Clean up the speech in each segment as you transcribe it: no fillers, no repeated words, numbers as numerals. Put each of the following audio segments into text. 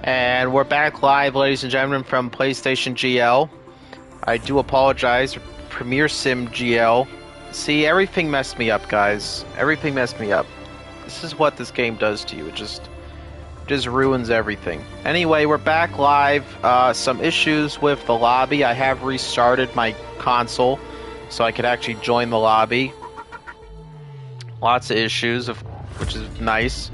And we're back live, ladies and gentlemen, from PlayStation GL. I do apologize, Premier Sim GL. See, everything messed me up, guys. Everything messed me up. This is what this game does to you. It just ruins everything. Anyway, we're back live. Some issues with the lobby. I have restarted my console so I could actually join the lobby. Lots of issues, which is nice.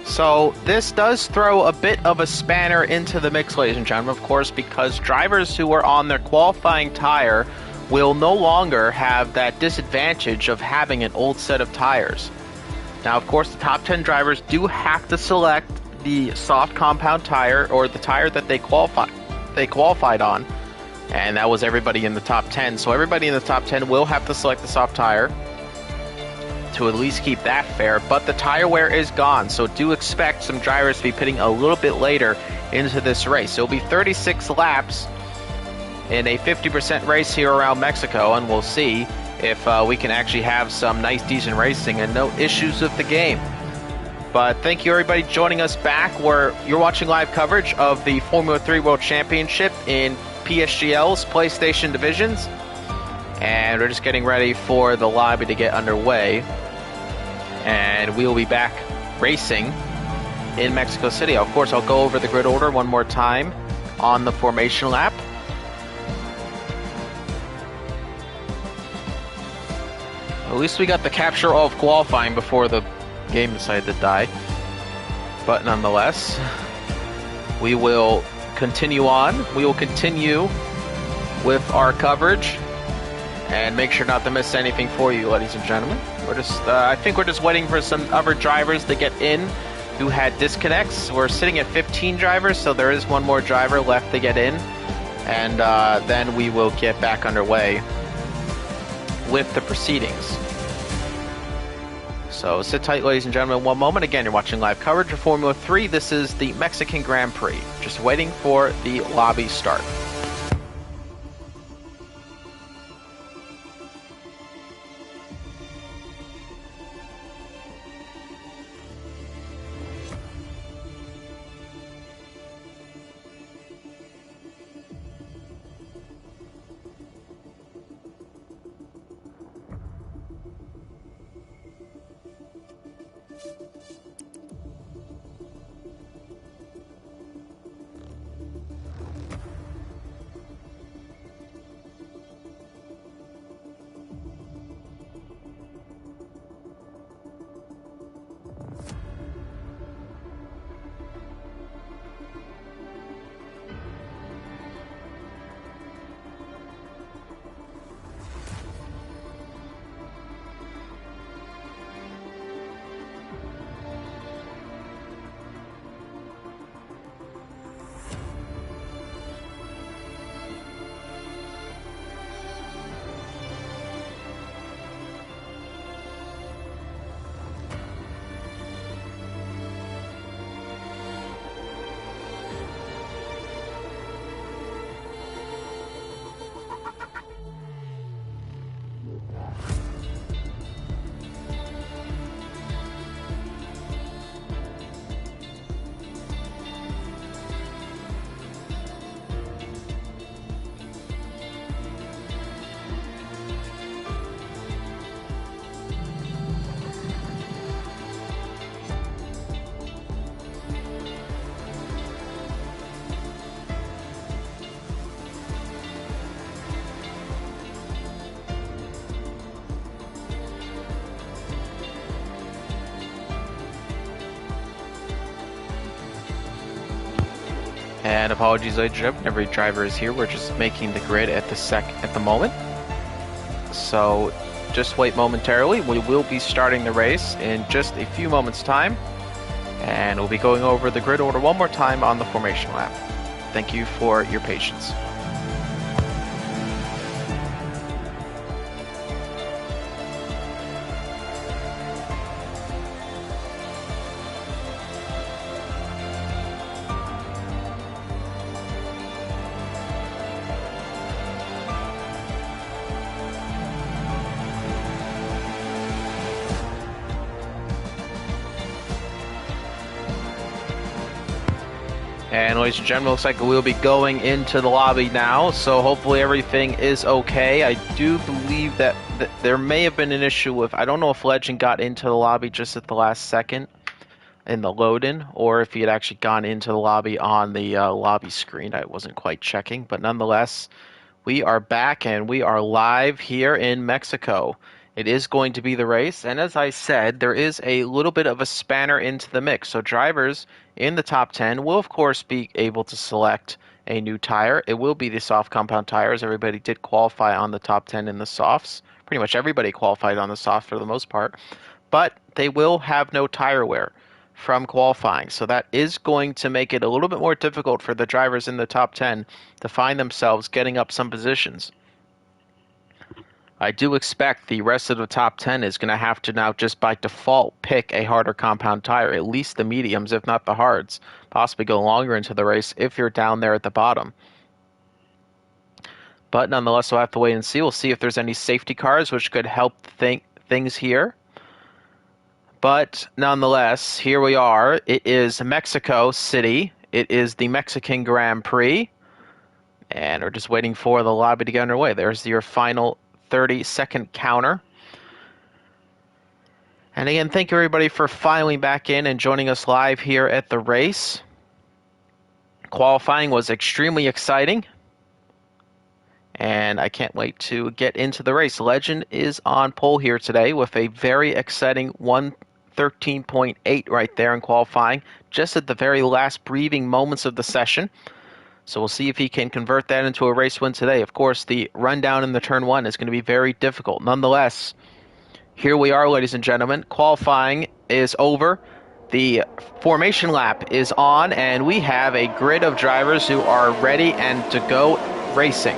So this does throw a bit of a spanner into the mix, ladies and gentlemen, of course, because drivers who are on their qualifying tire will no longer have that disadvantage of having an old set of tires. Now, of course, the top 10 drivers do have to select the soft compound tire, or the tire that they qualified on, and that was everybody in the top 10. So everybody in the top 10 will have to select the soft tire to at least keep that fair, but the tire wear is gone, so do expect some drivers to be pitting a little bit later into this race. It'll be 36 laps in a 50% race here around Mexico, and we'll see if we can actually have some nice, decent racing and no issues with the game. But thank you, everybody, joining us back where you're watching live coverage of the Formula 3 World Championship in PSGL's PlayStation divisions, and we're just getting ready for the lobby to get underway. And we will be back racing in Mexico City. Of course, I'll go over the grid order one more time on the formation lap. At least we got the capture of qualifying before the game decided to die. But nonetheless, we will continue on. We will continue with our coverage and make sure not to miss anything for you, ladies and gentlemen. I think we're just waiting for some other drivers to get in who had disconnects. We're sitting at 15 drivers, so there is one more driver left to get in, and then we will get back underway with the proceedings. So sit tight, ladies and gentlemen, one moment. Again, you're watching live coverage of Formula 3. This is the Mexican Grand Prix. Just waiting for the lobby start. And apologies, ladies and gentlemen, every driver is here. We're just making the grid at the moment. So just wait momentarily. We will be starting the race in just a few moments' time. And we'll be going over the grid order one more time on the formation lap. Thank you for your patience. And ladies and gentlemen, looks like we'll be going into the lobby now, so hopefully everything is okay. I do believe that there may have been an issue with, I don't know if Legend got into the lobby just at the last second in the load-in, or if he had actually gone into the lobby on the lobby screen. I wasn't quite checking, but nonetheless, we are back and we are live here in Mexico. It is going to be the race, and as I said, there is a little bit of a spanner into the mix. So drivers in the top 10 will, of course, be able to select a new tire. It will be the soft compound tires. Everybody did qualify on the top 10 in the softs. Pretty much everybody qualified on the soft for the most part. But they will have no tire wear from qualifying. So that is going to make it a little bit more difficult for the drivers in the top 10 to find themselves getting up some positions. I do expect the rest of the top 10 is going to have to now just by default pick a harder compound tire, at least the mediums, if not the hards, possibly go longer into the race if you're down there at the bottom. But nonetheless, we'll have to wait and see. We'll see if there's any safety cars which could help things here. But nonetheless, here we are. It is Mexico City. It is the Mexican Grand Prix. And we're just waiting for the lobby to get underway. There's your final 30-second counter. And again, thank you everybody for filing back in and joining us live here at the race. Qualifying was extremely exciting, and I can't wait to get into the race. Legend is on pole here today with a very exciting 1:13.8 right there in qualifying, just at the very last breathing moments of the session. So we'll see if he can convert that into a race win today. Of course, the rundown in the turn one is going to be very difficult. Nonetheless, here we are, ladies and gentlemen. Qualifying is over. The formation lap is on, and we have a grid of drivers who are ready and to go racing.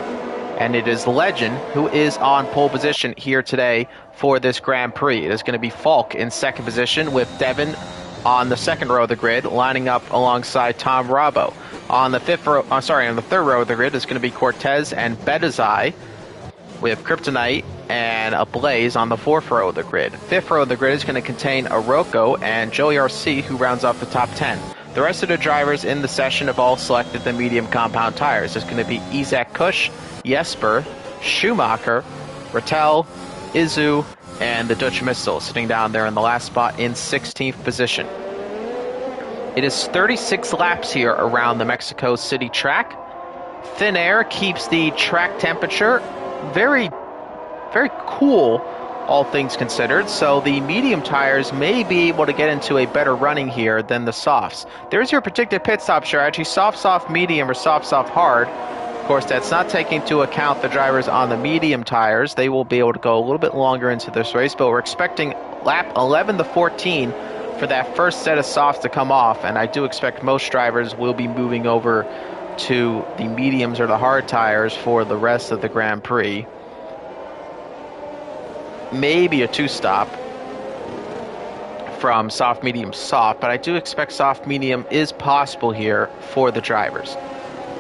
And it is Legend who is on pole position here today for this Grand Prix. It is going to be Falk in second position with Devin on the second row of the grid, lining up alongside Tom Rabo. On the third row of the grid is going to be Cortez and Betazai, with Kryptonite and Ablaze on the fourth row of the grid. Fifth row of the grid is going to contain Aroko and Joey RC, who rounds off the top 10. The rest of the drivers in the session have all selected the medium compound tires. There's going to be Isaac Kush, Jesper, Schumacher, Rattel, Izu, and the Dutch Missile sitting down there in the last spot in 16th position. It is 36 laps here around the Mexico City track. Thin air keeps the track temperature very, very cool, all things considered. So the medium tires may be able to get into a better running here than the softs. There's your predicted pit stop strategy: soft, soft, medium, or soft, soft, hard. Of course, that's not taking into account the drivers on the medium tires. They will be able to go a little bit longer into this race, but we're expecting lap 11 to 14 for that first set of softs to come off, and I do expect most drivers will be moving over to the mediums or the hard tires for the rest of the Grand Prix. Maybe a two-stop from soft, medium, soft, but I do expect soft, medium is possible here for the drivers.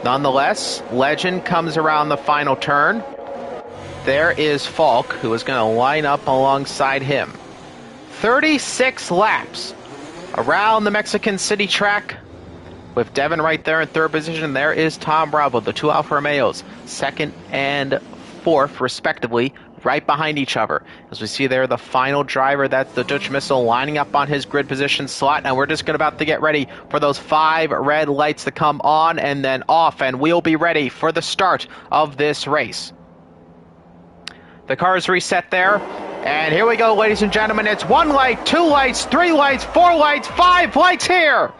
Nonetheless, Legend comes around the final turn. There is Falk, who is going to line up alongside him. 36 laps around the Mexican City track, with Devin right there in third position. There is Tom Bravo, the two Alfa Romeos, second and fourth, respectively, right behind each other. As we see there, the final driver, that's the Dutch Missile, lining up on his grid position slot. And we're just about to get ready for those 5 red lights to come on and then off, and we'll be ready for the start of this race. The car is reset there. And here we go, ladies and gentlemen. It's 1 light, 2 lights, 3 lights, 4 lights, 5 lights here.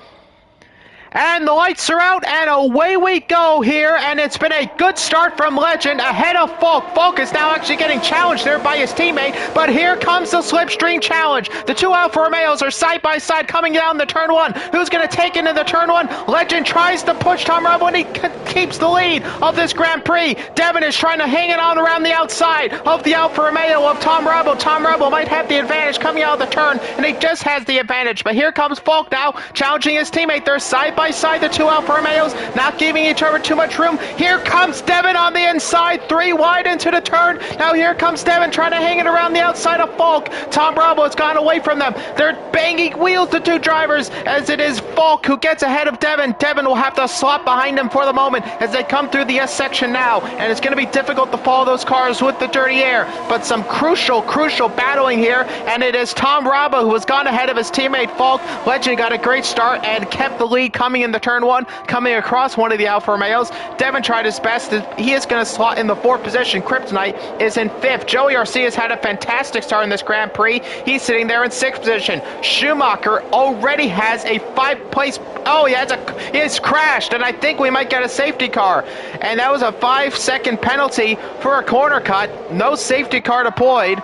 And the lights are out, and away we go here, and it's been a good start from Legend ahead of Falk. Falk is now actually getting challenged there by his teammate, but here comes the Slipstream Challenge. The two Alfa Romeos are side by side coming down the turn one. Who's going to take into the turn one? Legend tries to push Tom Rabo, and he keeps the lead of this Grand Prix. Devin is trying to hang it on around the outside of the Alfa Romeo of Tom Rabo. Tom Rabo might have the advantage coming out of the turn, and he just has the advantage, but here comes Falk now challenging his teammate. They're side by by side, the two Alfa Romeos, not giving each other too much room. Here comes Devin on the inside, 3 wide into the turn. Now here comes Devin trying to hang it around the outside of Falk. Tom Bravo has gone away from them. They're banging wheels, the two drivers, as it is Falk who gets ahead of Devin. Devin will have to slot behind him for the moment as they come through the S section now, and it's going to be difficult to follow those cars with the dirty air, but some crucial battling here, and it is Tom Bravo who has gone ahead of his teammate Falk. Legend got a great start and kept the lead coming into turn 1, coming across one of the Alfa Romeos. Devin tried his best. He is going to slot in the 4th position. Kryptonite is in 5th. Joey RC has had a fantastic start in this Grand Prix. He's sitting there in 6th position. Schumacher already has a 5th place. Oh, he has crashed, and I think we might get a safety car. And that was a 5-second penalty for a corner cut. No safety car deployed.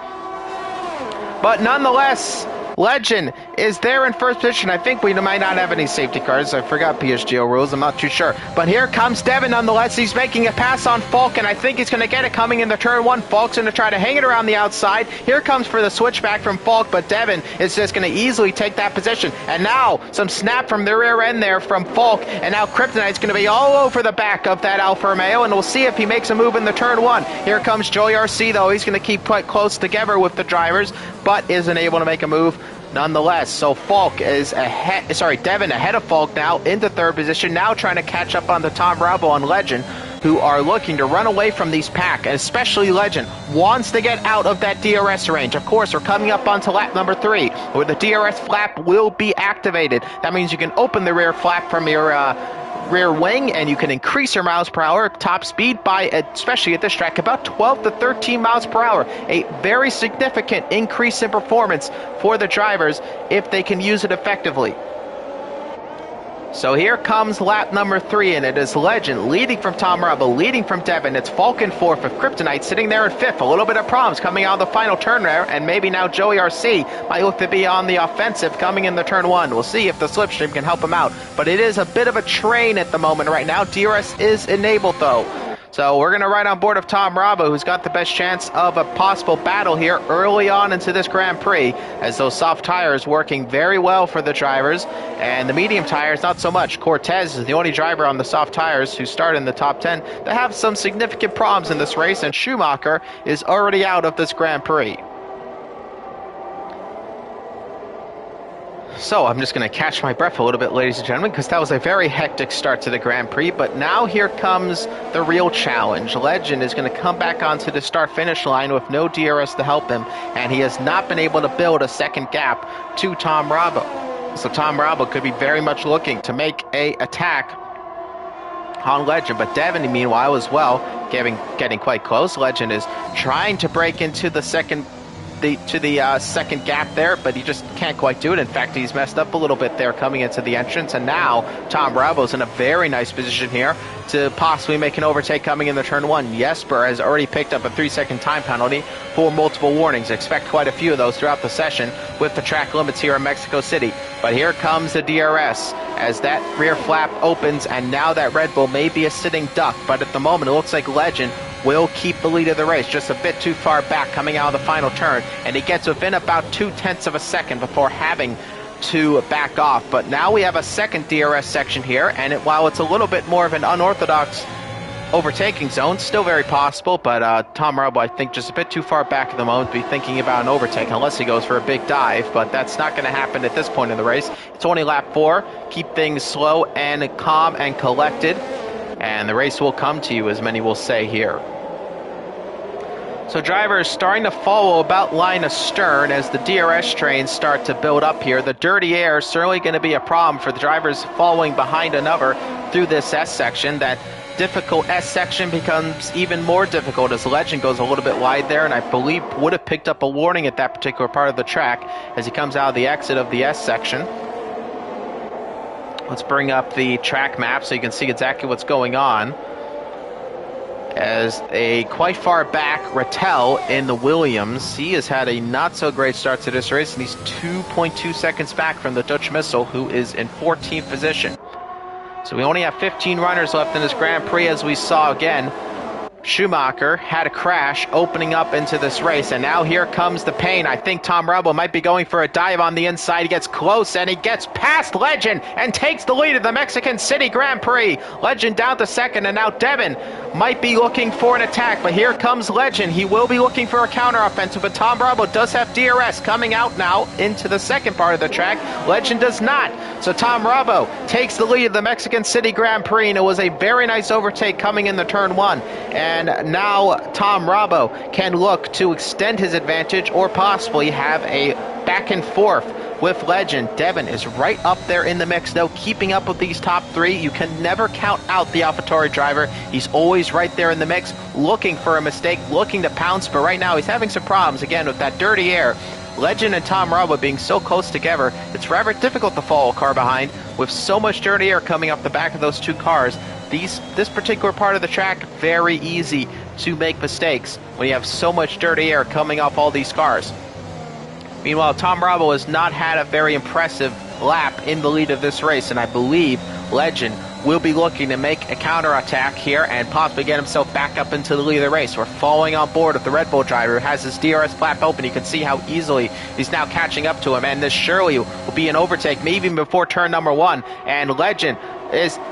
But nonetheless, Legend is there in 1st position. I think we might not have any safety cars. I forgot PSGL rules. I'm not too sure. But here comes Devin nonetheless. He's making a pass on Falk, and I think he's going to get it coming into turn 1. Falk's going to try to hang it around the outside. Here comes for the switchback from Falk, but Devin is just going to easily take that position. And now some snap from the rear end there from Falk, and now Kryptonite's going to be all over the back of that Alfa Romeo, and we'll see if he makes a move in the turn 1. Here comes Joey RC, though. He's going to keep quite close together with the drivers, but isn't able to make a move nonetheless. So Falk is Devin ahead of Falk now into 3rd position, now trying to catch up on the Tom Bravo and Legend, who are looking to run away from these pack, and especially Legend wants to get out of that DRS range. Of course, we're coming up onto lap number 3, where the DRS flap will be activated. That means you can open the rear flap from your rear wing, and you can increase your miles per hour top speed by, especially at this track, about 12 to 13 miles per hour. A very significant increase in performance for the drivers if they can use it effectively. So here comes lap number 3, and it is Legend leading from Tom Bravo, leading from Devin. It's Falk in 4th with Kryptonite sitting there in 5th. A little bit of problems coming out of the final turn there, and maybe now Joey RC might look to be on the offensive coming in the turn 1. We'll see if the slipstream can help him out. But it is a bit of a train at the moment right now. DRS is enabled though. So we're going to ride on board of Tom Bravo, who's got the best chance of a possible battle here early on into this Grand Prix, as those soft tires working very well for the drivers, and the medium tires not so much. Cortez is the only driver on the soft tires who started in the top 10 to have some significant problems in this race, and Schumacher is already out of this Grand Prix. So I'm just going to catch my breath a little bit, ladies and gentlemen, because that was a very hectic start to the Grand Prix. But now here comes the real challenge. Legend is going to come back onto the start-finish line with no DRS to help him, and he has not been able to build a second gap to Tom Bravo. So Tom Bravo could be very much looking to make a attack on Legend, but Devin, meanwhile, as well, getting quite close. Legend is trying to break into the second gap there, but he just can't quite do it. In fact, he's messed up a little bit there coming into the entrance, and now Tom Bravo's in a very nice position here to possibly make an overtake coming in the turn 1. Jesper has already picked up a 3-second time penalty for multiple warnings. Expect quite a few of those throughout the session with the track limits here in Mexico City. But here comes the DRS as that rear flap opens, and now that Red Bull may be a sitting duck, but at the moment it looks like Legend will keep the lead of the race, just a bit too far back coming out of the final turn, and he gets within about 0.2 of a second before having to back off. But now we have a second DRS section here, and while it's a little bit more of an unorthodox overtaking zone, still very possible, but Tom Bravo, I think, just a bit too far back at the moment to be thinking about an overtake unless he goes for a big dive, but that's not going to happen at this point in the race. It's only lap 4. Keep things slow and calm and collected, and the race will come to you, as many will say here. So drivers starting to follow about line astern as the DRS trains start to build up here. The dirty air is certainly going to be a problem for the drivers following behind another through this S section. That difficult S section becomes even more difficult as Legend goes a little bit wide there, and I believe would have picked up a warning at that particular part of the track as he comes out of the exit of the S section. Let's bring up the track map so you can see exactly what's going on. As a quite far back Rattel in the Williams, he has had a not so great start to this race, and he's 2.2 seconds back from the Dutch Missile, who is in 14th position. So we only have 15 runners left in this Grand Prix, as we saw again Schumacher had a crash opening up into this race, and now here comes the pain. I think Tom Rebel might be going for a dive on the inside. He gets close, and he gets past Legend and takes the lead of the Mexican City Grand Prix. Legend down to second, and now Devin might be looking for an attack, but here comes Legend. He will be looking for a counteroffensive, but Tom Rebel does have DRS coming out now into the second part of the track. Legend does not. So Tom Rebel takes the lead of the Mexican City Grand Prix, and it was a very nice overtake coming in the turn one. And now Tom Rabo can look to extend his advantage or possibly have a back and forth with Legend. Devin is right up there in the mix, though, keeping up with these top three. You can never count out the AlphaTauri driver. He's always right there in the mix, looking for a mistake, looking to pounce, but right now he's having some problems, again, with that dirty air. Legend and Tom Rabo being so close together, it's rather difficult to follow a car behind with so much dirty air coming off the back of those two cars. This particular part of the track, very easy to make mistakes when you have so much dirty air coming off all these cars. Meanwhile, Tom Rabo has not had a very impressive lap in the lead of this race, and I believe Legend will be looking to make a counterattack here and possibly get himself back up into the lead of the race. We're following on board with the Red Bull driver who has his DRS flap open. You can see how easily he's now catching up to him, and this surely will be an overtake, maybe even before turn number one, and Legend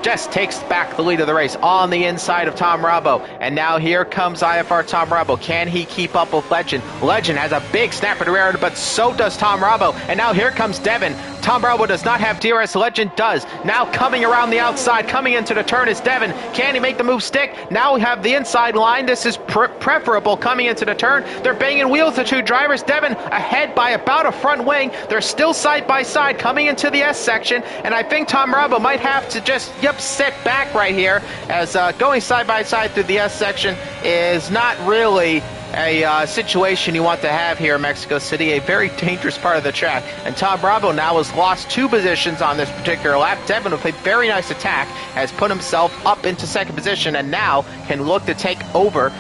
just takes back the lead of the race on the inside of Tom Rabo. And now here comes IFR Tom Rabo. Can he keep up with Legend? Legend has a big snapper to rear, but so does Tom Rabo. And now here comes Devin. Tom Rabo does not have DRS. Legend does. Now coming around the outside, coming into the turn is Devin. Can he make the move stick? Now we have the inside line. This is preferable coming into the turn. They're banging wheels, the two drivers. Devin ahead by about a front wing. They're still side by side coming into the S section. And I think Tom Rabo might have to just sit back right here, as going side by side through the S section is not really a situation you want to have here in Mexico City, a very dangerous part of the track. And Tom Rabo now has lost 2 positions on this particular lap. Devin with a very nice attack has put himself up into second position and now can look to take over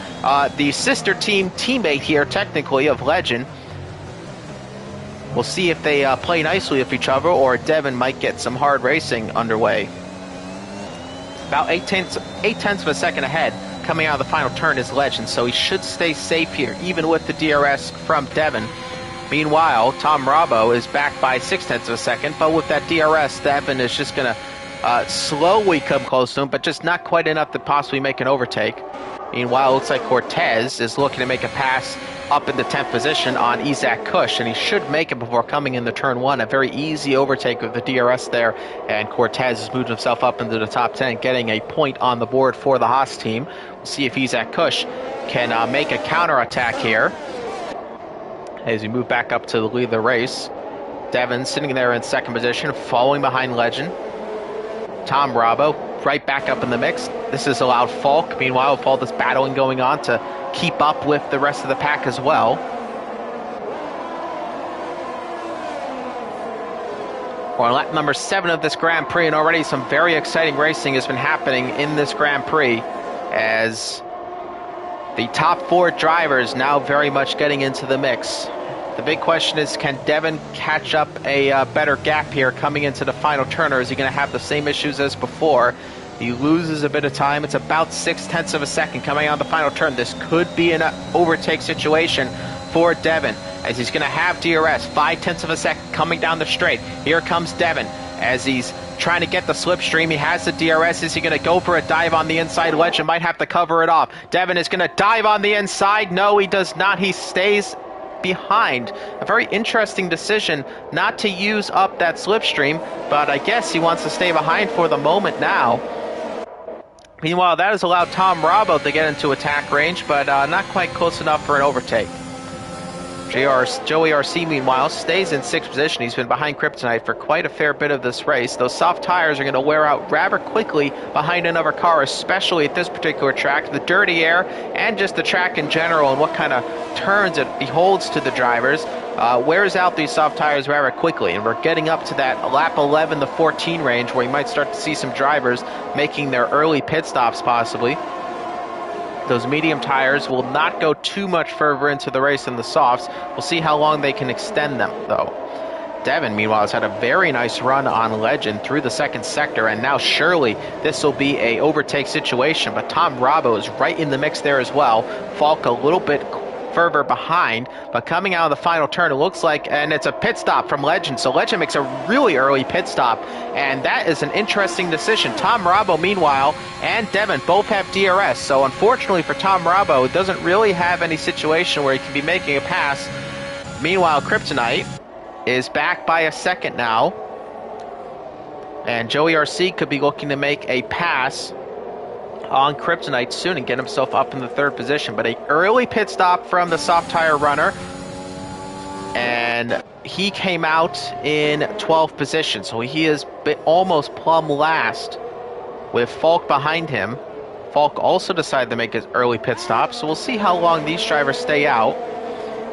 the sister team teammate here, technically, of Legend. We'll see if they play nicely with each other, or Devin might get some hard racing underway. About 8/10 of a second ahead coming out of the final turn is Legend, so he should stay safe here, even with the DRS from Devin. Meanwhile, Tom Rabo is back by 0.6 of a second, but with that DRS, Devin is just going to slowly come close to him, but just not quite enough to possibly make an overtake. Meanwhile, it looks like Cortez is looking to make a pass up in the 10th position on Isaac Kush, and he should make it before coming into turn one. A very easy overtake with the DRS there, and Cortez has moved himself up into the top 10, getting a point on the board for the Haas team. We'll see if Isaac Kush can make a counterattack here as we move back up to the lead of the race. Devin sitting there in second position, following behind Legend. Tom Rabo right back up in the mix. This has allowed Falk, meanwhile, with all this battling going on, to keep up with the rest of the pack as well. We're on lap number 7 of this Grand Prix, and already some very exciting racing has been happening in this Grand Prix, as the top 4 drivers now very much getting into the mix. The big question is, can Devin catch up a better gap here coming into the final turn, or is he going to have the same issues as before? He loses a bit of time. It's about 0.6 of a second coming on the final turn. This could be an overtake situation for Devin, as he's going to have DRS. 0.5 of a second coming down the straight. Here comes Devin as he's trying to get the slipstream. He has the DRS. Is he going to go for a dive on the inside? Legend might have to cover it off. Devin is going to dive on the inside. No, he does not. He stays behind. A very interesting decision not to use up that slipstream, but I guess he wants to stay behind for the moment now. Meanwhile, that has allowed Tom Rabo to get into attack range, but not quite close enough for an overtake. Joey RC, meanwhile, stays in 6th position. He's been behind Kryptonite for quite a fair bit of this race. Those soft tires are going to wear out rather quickly behind another car, especially at this particular track. The dirty air and just the track in general and what kind of turns it beholds to the drivers wears out these soft tires rather quickly. And we're getting up to that lap 11 to 14 range where you might start to see some drivers making their early pit stops possibly. Those medium tires will not go too much further into the race than the softs. We'll see how long they can extend them, though. Devin, meanwhile, has had a very nice run on Legend through the second sector, and now surely this will be a overtake situation, but Tom Bravo is right in the mix there as well. Falk a little bit further behind, but coming out of the final turn, it looks like, and it's a pit stop from Legend, so Legend makes a really early pit stop, and that is an interesting decision. Tom Bravo, meanwhile, and Devin both have DRS, so unfortunately for Tom Bravo, it doesn't really have any situation where he can be making a pass. Meanwhile, Kryptonite is back by a second now, and Joey RC could be looking to make a pass on Kryptonite soon and get himself up in the third position. But an early pit stop from the soft tire runner, and he came out in 12th position, so he is almost plumb last with Falk behind him. Falk also decided to make his early pit stop, so we'll see how long these drivers stay out.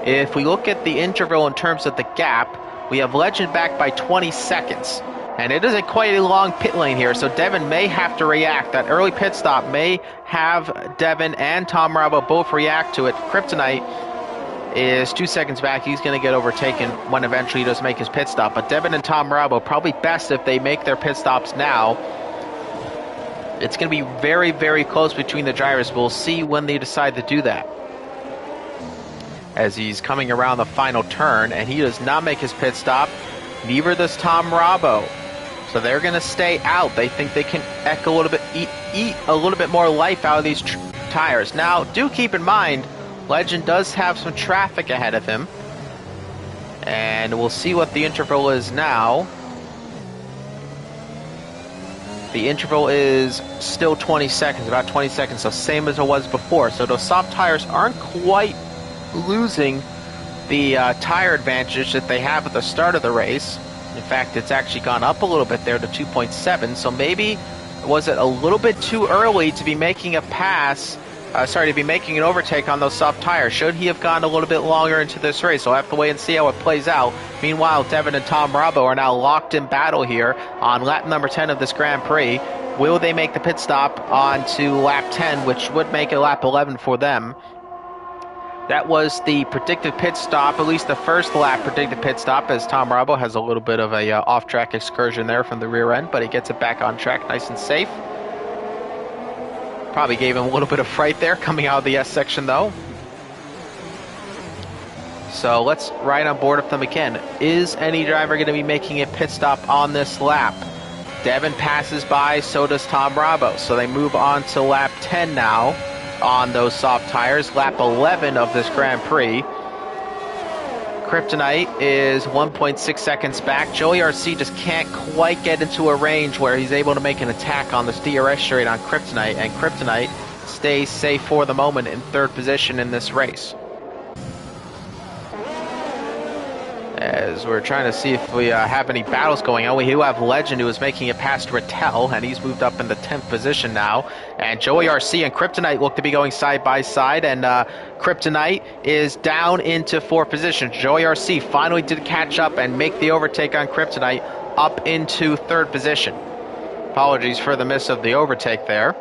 If we look at the interval in terms of the gap, we have Legend back by 20 seconds. And it isn't quite a long pit lane here, so Devin may have to react. That early pit stop may have Devin and Tom Bravo both react to it. Kryptonite is 2 seconds back. He's going to get overtaken when eventually he does make his pit stop. But Devin and Tom Bravo, probably best if they make their pit stops now. It's going to be very, very close between the drivers. We'll see when they decide to do that, as he's coming around the final turn, and he does not make his pit stop. Neither does Tom Bravo. So they're going to stay out. They think they can eat a little bit more life out of these tires. Now, do keep in mind, Legend does have some traffic ahead of him. And we'll see what the interval is now. The interval is still 20 seconds, about 20 seconds, so same as it was before. So those soft tires aren't quite losing the tire advantage that they have at the start of the race. In fact, it's actually gone up a little bit there to 2.7, so maybe was it a little bit too early to be making a pass, to be making an overtake on those soft tires? Should he have gone a little bit longer into this race? We'll have to wait and see how it plays out. Meanwhile, Devin and Tom Bravo are now locked in battle here on lap number 10 of this Grand Prix. Will they make the pit stop onto lap 10, which would make it lap 11 for them? That was the predicted pit stop, at least the first lap predicted pit stop, as Tom Bravo has a little bit of a off-track excursion there from the rear end, but he gets it back on track nice and safe. Probably gave him a little bit of fright there coming out of the S section though. So let's ride on board with them again. Is any driver going to be making a pit stop on this lap? Devin passes by, so does Tom Bravo. So they move on to lap 10 now on those soft tires, lap 11 of this Grand Prix. Kryptonite is 1.6 seconds back. Joey RC just can't quite get into a range where he's able to make an attack on this DRS straight on Kryptonite, and Kryptonite stays safe for the moment in third position in this race. As we're trying to see if we have any battles going on. We do have Legend, who is making it past Rattel, and he's moved up in the 10th position now. And Joey RC and Kryptonite look to be going side by side, and Kryptonite is down into 4th position. Joey RC finally did catch up and make the overtake on Kryptonite up into 3rd position. Apologies for the miss of the overtake there.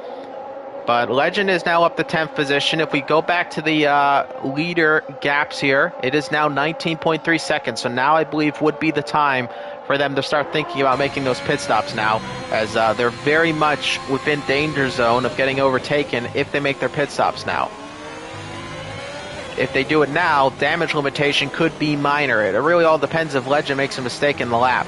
But Legend is now up to 10th position. If we go back to the leader gaps here, it is now 19.3 seconds. So now I believe would be the time for them to start thinking about making those pit stops now, as they're very much within danger zone of getting overtaken if they make their pit stops now. If they do it now, damage limitation could be minor. It really all depends if Legend makes a mistake in the lap.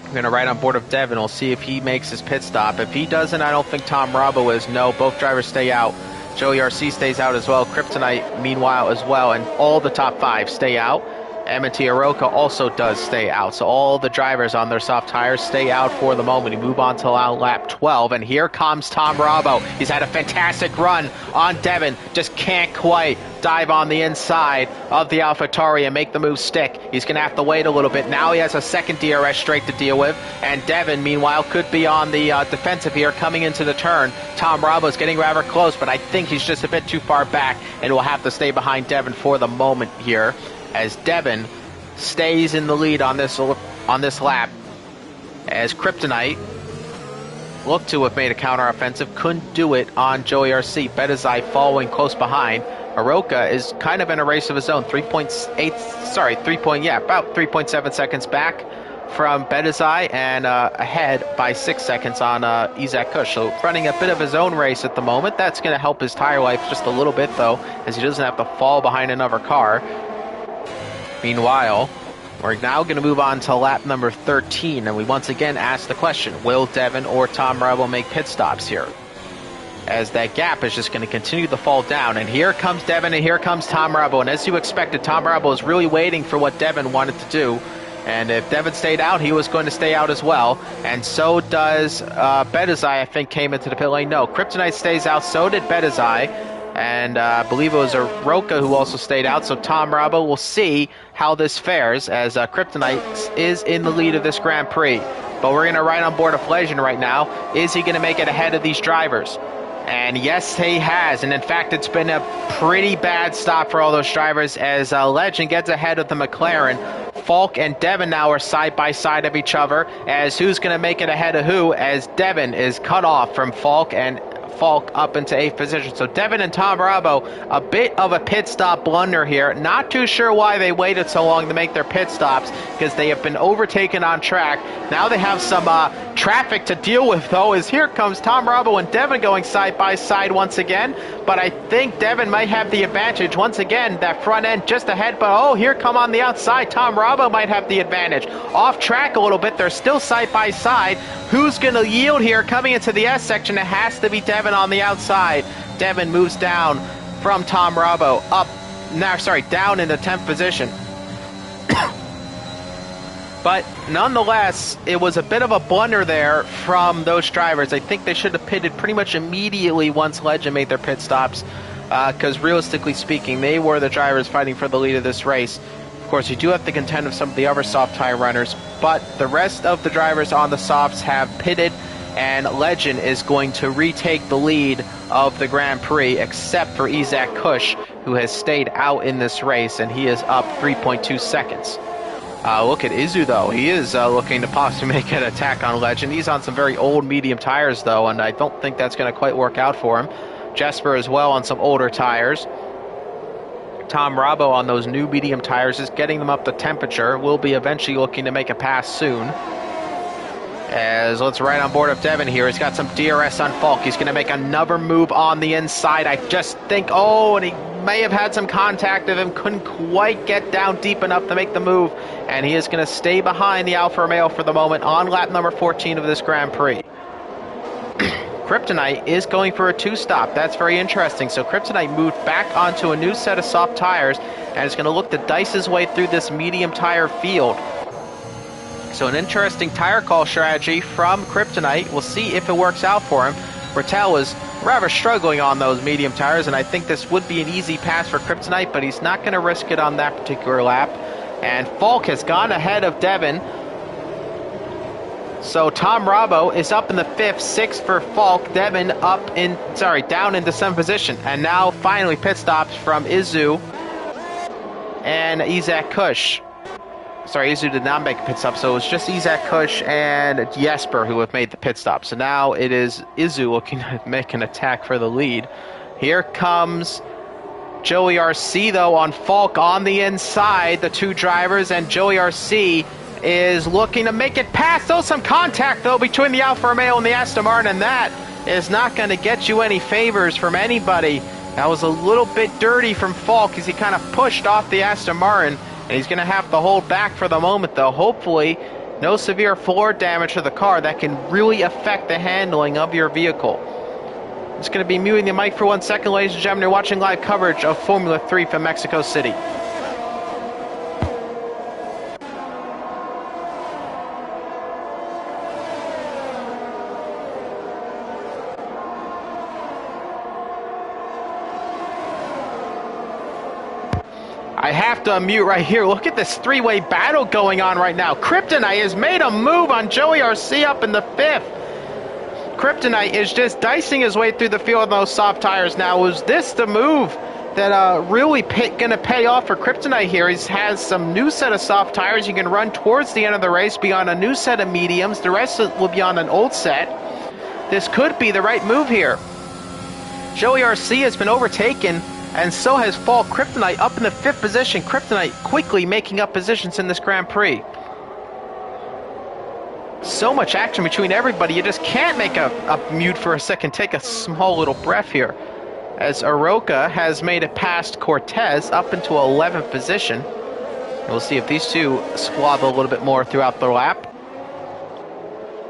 We're going to ride on board of Devin. We'll see if he makes his pit stop. If he doesn't, I don't think Tom Bravo is. No, both drivers stay out. Joey RC stays out as well. Kryptonite, meanwhile, as well. And all the top 5 stay out. M&T Aroka also does stay out. So all the drivers on their soft tires stay out for the moment. We move on to lap 12. And here comes Tom Bravo. He's had a fantastic run on Devin. Just can't quite dive on the inside of the AlphaTauri and make the move stick. He's going to have to wait a little bit. Now he has a second DRS straight to deal with. And Devin, meanwhile, could be on the defensive here coming into the turn. Tom Bravo's getting rather close, but I think he's just a bit too far back and will have to stay behind Devin for the moment here, as Devin stays in the lead on this lap, as Kryptonite looked to have made a counteroffensive, couldn't do it on Joey RC. Betazai following close behind. Aroka is kind of in a race of his own. 3.7 seconds back from Bedizai and ahead by 6 seconds on Isaac Kush. So running a bit of his own race at the moment. That's going to help his tire life just a little bit, though, as he doesn't have to fall behind another car. Meanwhile, we're now going to move on to lap number 13, and we once again ask the question, will Devin or Tom Rebel make pit stops here? As that gap is just going to continue to fall down. And here comes Devin and here comes Tom Rebel. And as you expected, Tom Rebel is really waiting for what Devin wanted to do. And if Devin stayed out, he was going to stay out as well. And so does Bedizai, I think, came into the pit lane. No, Kryptonite stays out. So did Bedizai. And I believe it was Aroka who also stayed out. So Tom Rebel will see how this fares as Kryptonite is in the lead of this Grand Prix. But we're going to ride on board of Legend right now. Is he going to make it ahead of these drivers? And yes, he has. And in fact, it's been a pretty bad stop for all those drivers as Legend gets ahead of the McLaren. Falk and Devin now are side by side of each other as who's going to make it ahead of who, as Devin is cut off from Falk and Falk up into 8th position. So Devin and Tom Bravo, a bit of a pit stop blunder here. Not too sure why they waited so long to make their pit stops because they have been overtaken on track. Now they have some traffic to deal with, though, as here comes Tom Bravo and Devin going side by side once again. But I think Devin might have the advantage. Once again, that front end just ahead. But oh, here come on the outside. Tom Bravo might have the advantage. Off track a little bit. They're still side by side. Who's going to yield here coming into the S section? It has to be Devin on the outside. Devin moves down from Tom Bravo down into 10th position. But nonetheless, it was a bit of a blunder there from those drivers. I think they should have pitted pretty much immediately once Legend made their pit stops, because realistically speaking, they were the drivers fighting for the lead of this race. Of course, you do have to contend with some of the other soft tire runners, but the rest of the drivers on the softs have pitted, and Legend is going to retake the lead of the Grand Prix, except for Isaac Kush, who has stayed out in this race, and he is up 3.2 seconds. Look at Izu, though. He is looking to possibly make an attack on Legend. He's on some very old medium tires, though, and I don't think that's going to quite work out for him. Jesper as well on some older tires. Tom Bravo on those new medium tires is getting them up to temperature. Will be eventually looking to make a pass soon. As let's ride on board of Devin here. He's got some DRS on Falk. He's going to make another move on the inside. I just think, and he may have had some contact of him. Couldn't quite get down deep enough to make the move. And he is going to stay behind the Alfa Romeo for the moment on lap number 14 of this Grand Prix. Kryptonite is going for a 2-stop. That's very interesting. So Kryptonite moved back onto a new set of soft tires and is going to look to dice his way through this medium tire field. So an interesting tire call strategy from Kryptonite. We'll see if it works out for him. Rattel was rather struggling on those medium tires, and I think this would be an easy pass for Kryptonite, but he's not going to risk it on that particular lap. And Falk has gone ahead of Devin. So Tom Bravo is up in the 5th, 6th for Falk. Devin down into 7th position. And now finally pit stops from Izu and Isaac Kush. Sorry, Izu did not make a pit stop, so it was just Isaac Kush and Jesper who have made the pit stop. So now it is Izu looking to make an attack for the lead. Here comes Joey RC, though, on Falk on the inside, the two drivers, and Joey RC is looking to make it past. Though some contact, though, between the Alfa Romeo and the Aston Martin, and that is not going to get you any favors from anybody. That was a little bit dirty from Falk as he kind of pushed off the Aston Martin. And he's going to have to hold back for the moment, though. Hopefully, no severe floor damage to the car that can really affect the handling of your vehicle. I'm just going to be muting the mic for 1 second, ladies and gentlemen. You're watching live coverage of Formula 3 from Mexico City. I have to unmute right here. Look at this three-way battle going on right now. Kryptonite has made a move on Joey RC up in the 5th. Kryptonite is just dicing his way through the field on those soft tires now. Was this the move that really going to pay off for Kryptonite here? He has some new set of soft tires. You can run towards the end of the race, be on a new set of mediums. The rest will be on an old set. This could be the right move here. Joey RC has been overtaken And so has Fall Kryptonite up in the 5th position. Kryptonite quickly making up positions in this Grand Prix. So much action between everybody, you just can't make a mute for a second. Take a small little breath here. As Aroka has made it past Cortez up into 11th position. And we'll see if these two squabble a little bit more throughout the lap.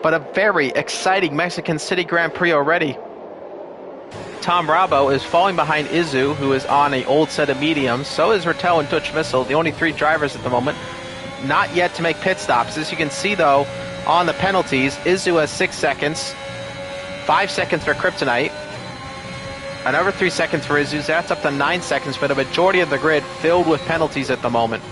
But a very exciting Mexican City Grand Prix already. Tom Rabo is falling behind Izu, who is on an old set of mediums. So is Rattel and Dutch Missile, the only 3 drivers at the moment. Not yet to make pit stops. As you can see, though, on the penalties, Izu has 6 seconds. 5 seconds for Kryptonite. Another 3 seconds for Izu. That's up to 9 seconds, but a majority of the grid filled with penalties at the moment.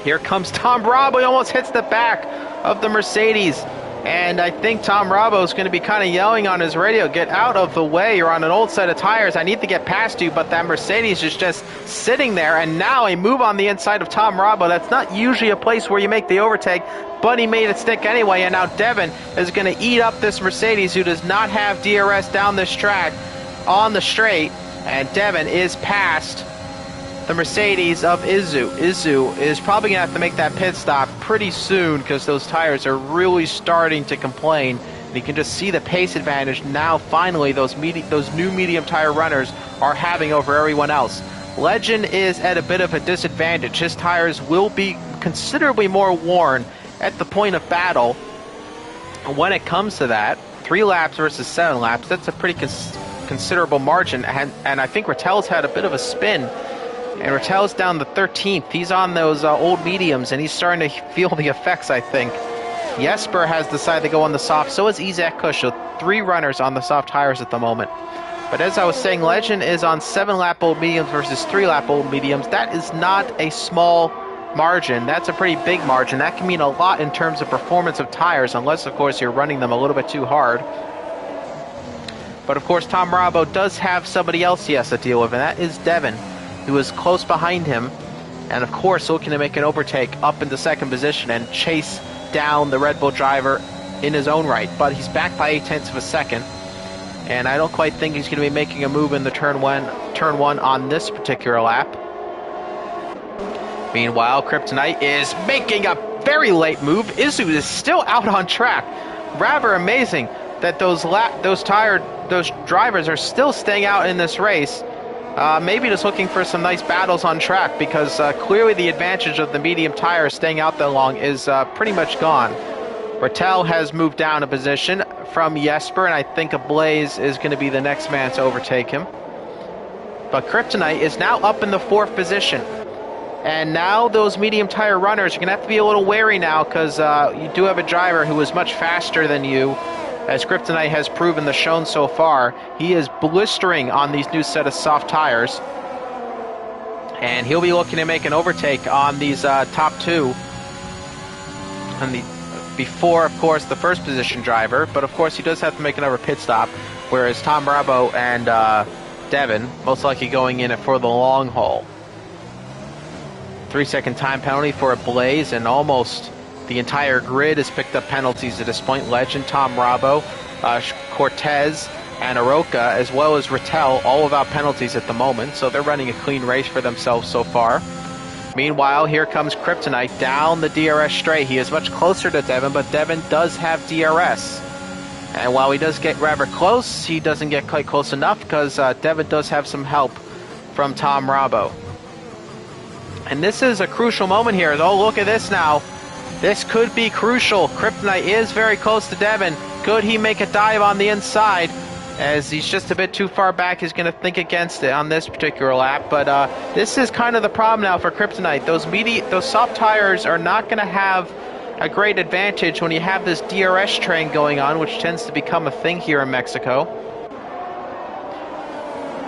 Here comes Tom Rabo. He almost hits the back of the Mercedes. And I think Tom Rabo is going to be kind of yelling on his radio, get out of the way, you're on an old set of tires, I need to get past you, but that Mercedes is just sitting there, and now a move on the inside of Tom Rabo. That's not usually a place where you make the overtake, but he made it stick anyway, and now Devin is going to eat up this Mercedes, who does not have DRS down this track on the straight, and Devin is past the Mercedes of Izu. Izu is probably going to have to make that pit stop pretty soon because those tires are really starting to complain. And you can just see the pace advantage now finally those new medium tire runners are having over everyone else. Legend is at a bit of a disadvantage. His tires will be considerably more worn at the point of battle. When it comes to that, 3 laps versus 7 laps, that's a pretty considerable margin. And I think Rattel's had a bit of a spin. And Rattel's down the 13th. He's on those old mediums, and he's starting to feel the effects, I think. Jesper has decided to go on the soft. So is Isaac Kush. So 3 runners on the soft tires at the moment. But as I was saying, Legend is on 7-lap old mediums versus 3-lap old mediums. That is not a small margin. That's a pretty big margin. That can mean a lot in terms of performance of tires, unless, of course, you're running them a little bit too hard. But, of course, Tom Rabo does have somebody else he has to deal with, and that is Devin, who is close behind him, and of course looking to make an overtake up into 2nd position and chase down the Red Bull driver in his own right. But he's back by 0.8 of a second, and I don't quite think he's going to be making a move in the turn one on this particular lap. Meanwhile, Kryptonite is making a very late move. Izu is still out on track. Rather amazing that those drivers are still staying out in this race. Maybe just looking for some nice battles on track, because clearly the advantage of the medium tire staying out that long is pretty much gone. Rattel has moved down a position from Jesper, and I think Ablaze is going to be the next man to overtake him. But Kryptonite is now up in the 4th position. And now those medium tire runners are going to have to be a little wary now, because you do have a driver who is much faster than you. As Kryptonite has proven the shown so far, he is blistering on these new set of soft tires. And he'll be looking to make an overtake on these top 2. Before, of course, the 1st position driver. But, of course, he does have to make another pit stop. Whereas Tom Rabo and Devin, most likely going in for the long haul. 3-second time penalty for a Blaze, and almost the entire grid has picked up penalties at this point. Legend, Tom Rabo, Cortez, and Aroka, as well as Rattel, all without penalties at the moment. So they're running a clean race for themselves so far. Meanwhile, here comes Kryptonite down the DRS straight. He is much closer to Devin, but Devin does have DRS. And while he does get rather close, he doesn't get quite close enough, because Devin does have some help from Tom Rabo. And this is a crucial moment here. Oh, look at this now. This could be crucial. Kryptonite is very close to Devin. Could he make a dive on the inside? As he's just a bit too far back, he's going to think against it on this particular lap. But this is kind of the problem now for Kryptonite. Those soft tires are not going to have a great advantage when you have this DRS train going on, which tends to become a thing here in Mexico.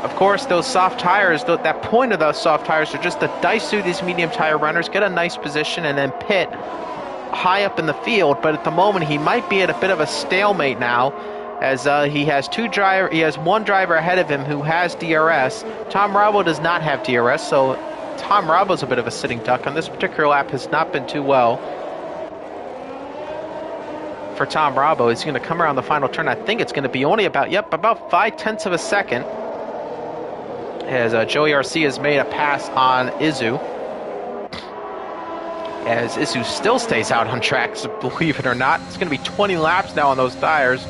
Of course, those soft tires, that point of those soft tires are just to dice through these medium tire runners, get a nice position, and then pit high up in the field. But at the moment, he might be at a bit of a stalemate now, as he has one driver ahead of him who has DRS. Tom Rabo does not have DRS, so Tom Rabo's a bit of a sitting duck. On this particular lap has not been too well for Tom Rabo. He's going to come around the final turn. I think it's going to be only about 0.5 of a second. as Joey RC has made a pass on Izu. As Izu still stays out on track, so believe it or not. It's going to be 20 laps now on those tires.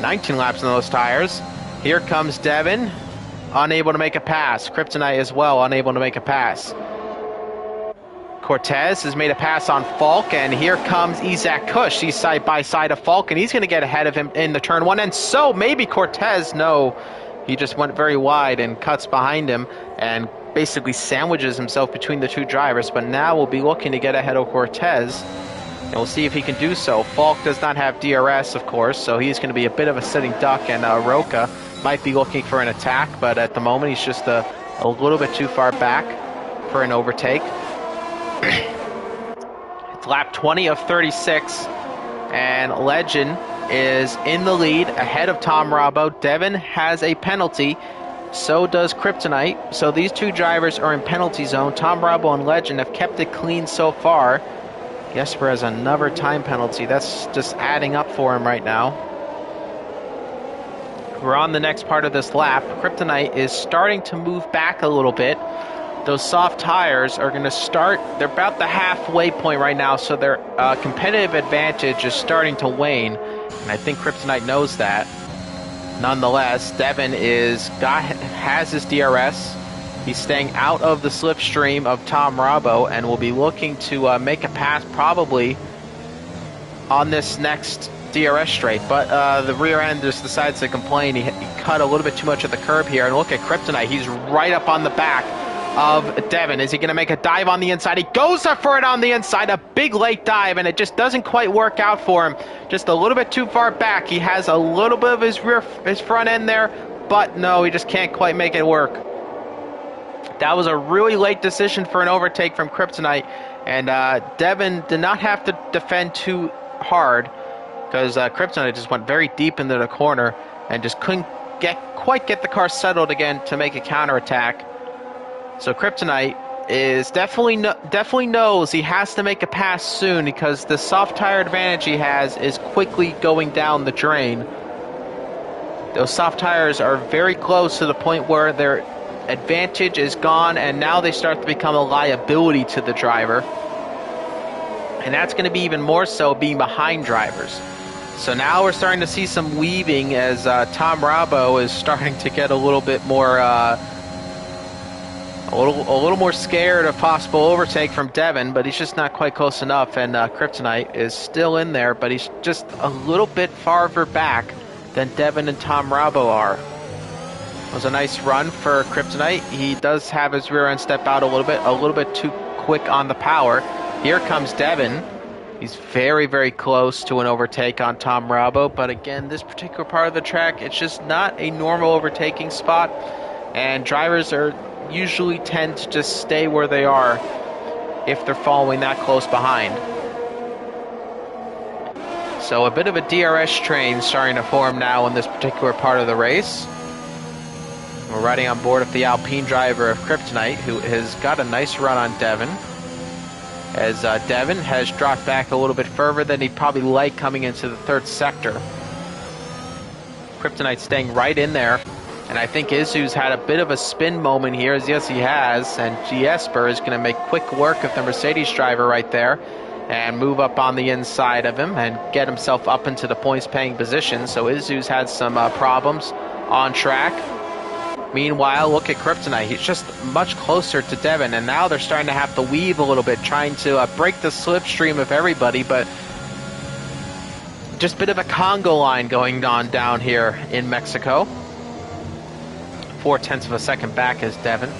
19 laps on those tires. Here comes Devin, unable to make a pass. Kryptonite as well, unable to make a pass. Cortez has made a pass on Falk, and here comes Isaac Kush. He's side by side of Falk, and he's going to get ahead of him in the turn one. And so maybe Cortez, no, he just went very wide and cuts behind him and basically sandwiches himself between the two drivers. But now we'll be looking to get ahead of Cortez, and we'll see if he can do so. Falk does not have DRS, of course, so he's going to be a bit of a sitting duck, and Roca might be looking for an attack, but at the moment he's just a little bit too far back for an overtake. It's lap 20 of 36, and Legend is in the lead ahead of Tom Rabo. Devin has a penalty, so does Kryptonite. So these two drivers are in penalty zone. Tom Rabo and Legend have kept it clean so far. Jesper has another time penalty. That's just adding up for him right now. We're on the next part of this lap. Kryptonite is starting to move back a little bit. Those soft tires are going to start, they're about the halfway point right now, so their competitive advantage is starting to wane, and I think Kryptonite knows that. Nonetheless, Devin has his DRS. He's staying out of the slipstream of Tom Rabo and will be looking to make a pass probably on this next DRS straight, but the rear end just decides to complain. He cut a little bit too much of the curb here, and look at Kryptonite. He's right up on the back of Devin. Is he going to make a dive on the inside? He goes for it on the inside, a big late dive, and it just doesn't quite work out for him. Just a little bit too far back. He has a little bit of his front end there, but no, he just can't quite make it work. That was a really late decision for an overtake from Kryptonite, and Devin did not have to defend too hard because Kryptonite just went very deep into the corner and just couldn't quite get the car settled again to make a counterattack. So Kryptonite is definitely knows he has to make a pass soon because the soft tire advantage he has is quickly going down the drain. Those soft tires are very close to the point where their advantage is gone, and now they start to become a liability to the driver. And that's going to be even more so being behind drivers. So now we're starting to see some weaving as Tom Rabo is starting to get a little bit more a little more scared of possible overtake from Devin, but he's just not quite close enough, and Kryptonite is still in there, but he's just a little bit farther back than Devin and Tom Rabo are. It was a nice run for Kryptonite. He does have his rear end step out a little bit too quick on the power. Here comes Devin. He's very, very close to an overtake on Tom Rabo, but again, this particular part of the track, it's just not a normal overtaking spot, and drivers usually tend to just stay where they are if they're following that close behind. So a bit of a DRS train starting to form now in this particular part of the race. We're riding on board of the Alpine driver of Kryptonite, who has got a nice run on Devin, as Devin has dropped back a little bit further than he'd probably like coming into the third sector. Kryptonite staying right in there, and I think Izu's had a bit of a spin moment here, as yes he has, and Jesper is going to make quick work of the Mercedes driver right there and move up on the inside of him and get himself up into the points paying position. So Izu's had some problems on track. Meanwhile, look at Kryptonite. He's just much closer to Devin, and now they're starting to have to weave a little bit, trying to break the slipstream of everybody, but just a bit of a Congo line going on down here in Mexico. 0.4 of a second back is Devin.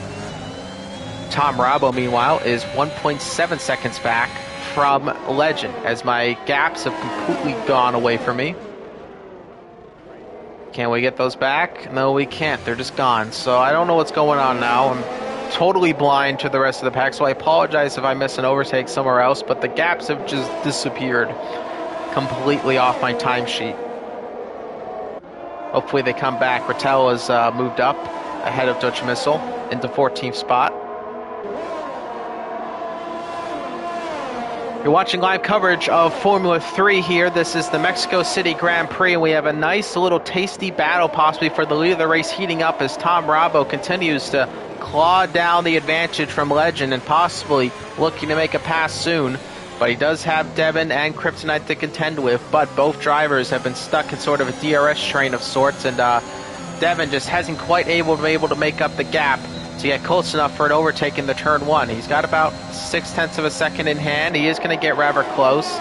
Tom Rabo, meanwhile, is 1.7 seconds back from Legend, as my gaps have completely gone away from me. Can we get those back? No, we can't. They're just gone. So I don't know what's going on now. I'm totally blind to the rest of the pack, so I apologize if I miss an overtake somewhere else, but the gaps have just disappeared completely off my timesheet. Hopefully they come back. Rattel has moved up ahead of Dutch Missile into 14th spot. You're watching live coverage of Formula 3 here. This is the Mexico City Grand Prix, and we have a nice little tasty battle possibly for the lead of the race heating up as Tom Bravo continues to claw down the advantage from Legend and possibly looking to make a pass soon. But he does have Devin and Kryptonite to contend with, but both drivers have been stuck in sort of a DRS train of sorts, and Devin just hasn't quite been able to make up the gap to get close enough for an overtake in the turn one. He's got about 0.6 of a second in hand. He is going to get rather close,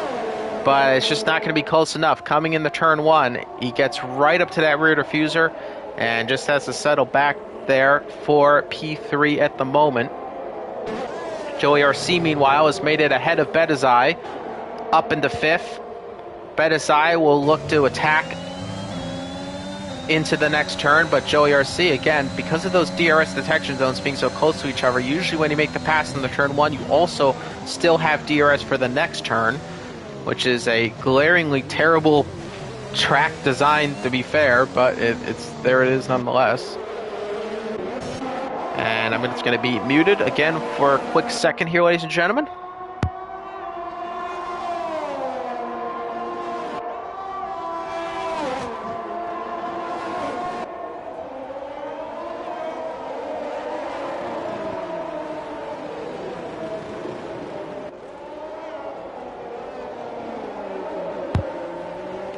but it's just not going to be close enough. Coming in the turn one, he gets right up to that rear diffuser and just has to settle back there for P3 at the moment. Joey RC, meanwhile, has made it ahead of Betazai, up into 5th. Betazai will look to attack into the next turn, but Joey RC, again, because of those DRS detection zones being so close to each other, usually when you make the pass in the turn one, you also still have DRS for the next turn, which is a glaringly terrible track design, to be fair, but there it is nonetheless. And I'm just going to be muted again for a quick second here, ladies and gentlemen.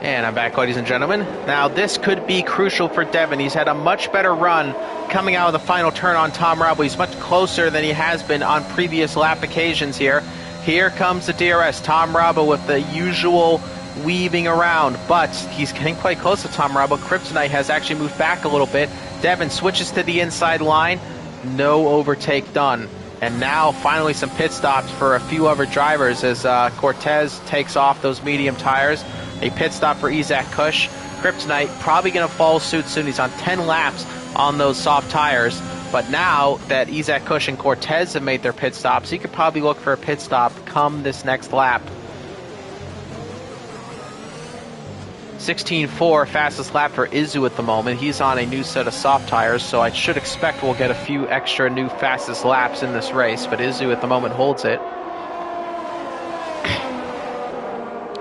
And I'm back, ladies and gentlemen. Now, this could be crucial for Devin. He's had a much better run coming out of the final turn on Tom Rabo. He's much closer than he has been on previous lap occasions here. Here comes the DRS. Tom Rabo with the usual weaving around, but he's getting quite close to Tom Rabo. Kryptonite has actually moved back a little bit. Devin switches to the inside line. No overtake done. And now, finally, some pit stops for a few other drivers as Cortez takes off those medium tires. A pit stop for Isaac Kush. Kryptonite probably going to follow suit soon. He's on 10 laps on those soft tires. But now that Isaac Kush and Cortez have made their pit stops, he could probably look for a pit stop come this next lap. 16.4 fastest lap for Izu at the moment. He's on a new set of soft tires, so I should expect we'll get a few extra new fastest laps in this race. But Izu at the moment holds it.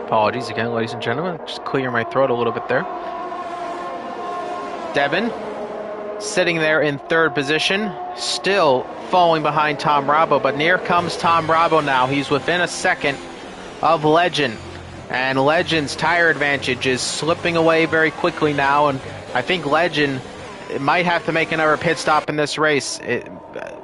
Apologies again, ladies and gentlemen. Just clear my throat a little bit there. Devin sitting there in third position, still falling behind Tom Rabo, but near comes Tom Rabo now. He's within a second of Legend, and Legend's tire advantage is slipping away very quickly now, and I think Legend might have to make another pit stop in this race.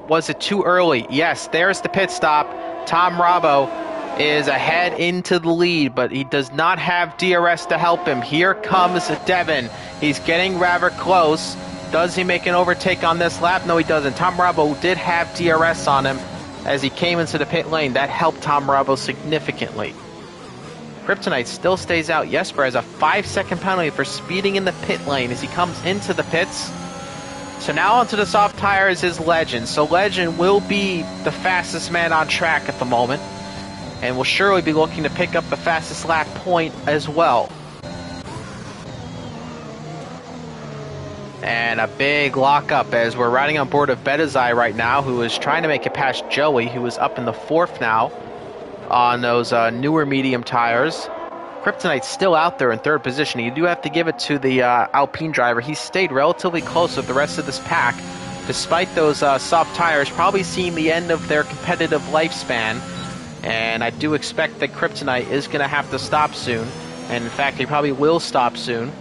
Was it too early? Yes, there's the pit stop. Tom Rabo is ahead into the lead, but he does not have DRS to help him. Here comes Devin. He's getting rather close. Does he make an overtake on this lap? No, he doesn't. Tom Rabo did have DRS on him as he came into the pit lane. That helped Tom Rabo significantly. Kryptonite still stays out. Jesper has a 5-second penalty for speeding in the pit lane as he comes into the pits. So now onto the soft tires is Legend. So Legend will be the fastest man on track at the moment, and will surely be looking to pick up the fastest lap point as well. And a big lockup as we're riding on board of Betazai right now, who is trying to make it past Joey, who is up in the 4th now on those newer medium tires. Kryptonite's still out there in 3rd position. You do have to give it to the Alpine driver. He stayed relatively close with the rest of this pack, despite those soft tires probably seeing the end of their competitive lifespan. And I do expect that Kryptonite is going to have to stop soon. And in fact, he probably will stop soon.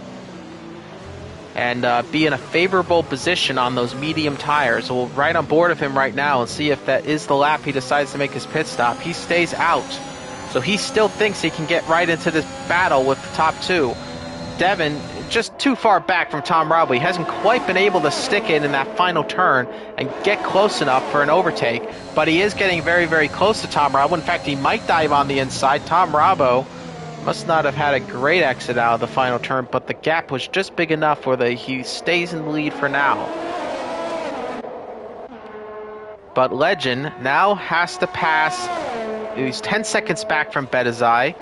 And be in a favorable position on those medium tires. So we'll ride on board of him right now and see if that is the lap he decides to make his pit stop. He stays out. So he still thinks he can get right into this battle with the top two. Devin, just too far back from Tom Rabo. He hasn't quite been able to stick it in that final turn and get close enough for an overtake, but he is getting very, very close to Tom Rabo. In fact, he might dive on the inside. Tom Rabo must not have had a great exit out of the final turn, but the gap was just big enough where he stays in the lead for now. But Legend now has to pass. He's 10 seconds back from Betazai,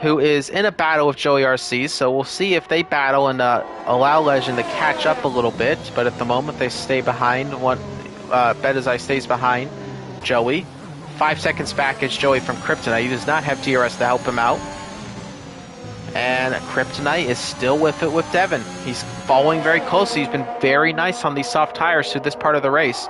who is in a battle with Joey RC, so we'll see if they battle and allow Legend to catch up a little bit, but at the moment they stay behind. Betazai stays behind Joey. 5 seconds back is Joey from Kryptonite. He does not have DRS to help him out. And Kryptonite is still with it with Devin. He's following very closely. He's been very nice on these soft tires through this part of the race.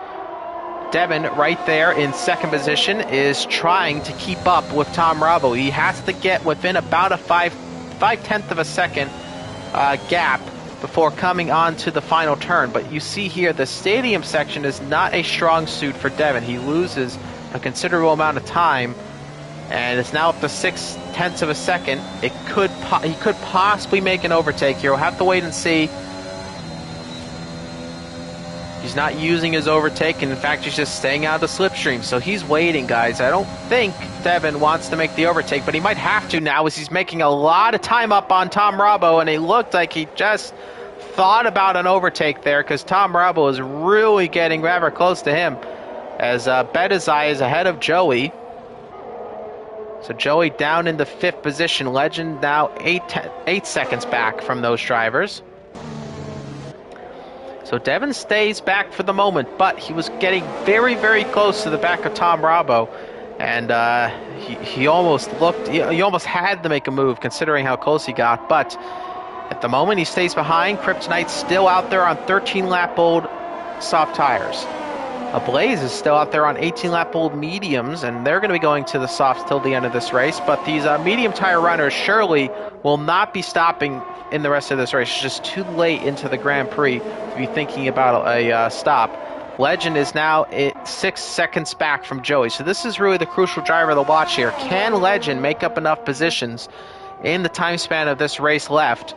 Devin, right there in second position, is trying to keep up with Tom Rabo. He has to get within about a 5/10 of a second gap before coming on to the final turn. But you see here, the stadium section is not a strong suit for Devin. He loses a considerable amount of time, and it's now up to 6/10 of a second. He could possibly make an overtake here. We'll have to wait and see. He's not using his overtake, and in fact, he's just staying out of the slipstream. So he's waiting, guys. I don't think Devin wants to make the overtake, but he might have to now as he's making a lot of time up on Tom Rabo, and it looked like he just thought about an overtake there because Tom Rabo is really getting rather close to him as Betazai is ahead of Joey. So Joey down in the 5th position. Legend now 8 seconds back from those drivers. So Devin stays back for the moment, but he was getting very, very close to the back of Tom Rabo, and he almost had to make a move considering how close he got, but at the moment he stays behind. Kryptonite's still out there on 13-lap-old soft tires. Ablaze is still out there on 18-lap-old mediums, and they're going to be going to the softs till the end of this race, but these medium tire runners surely will not be stopping in the rest of this race. It's just too late into the Grand Prix to be thinking about a stop. Legend is now 6 seconds back from Joey, so this is really the crucial driver to watch here. Can Legend make up enough positions in the time span of this race left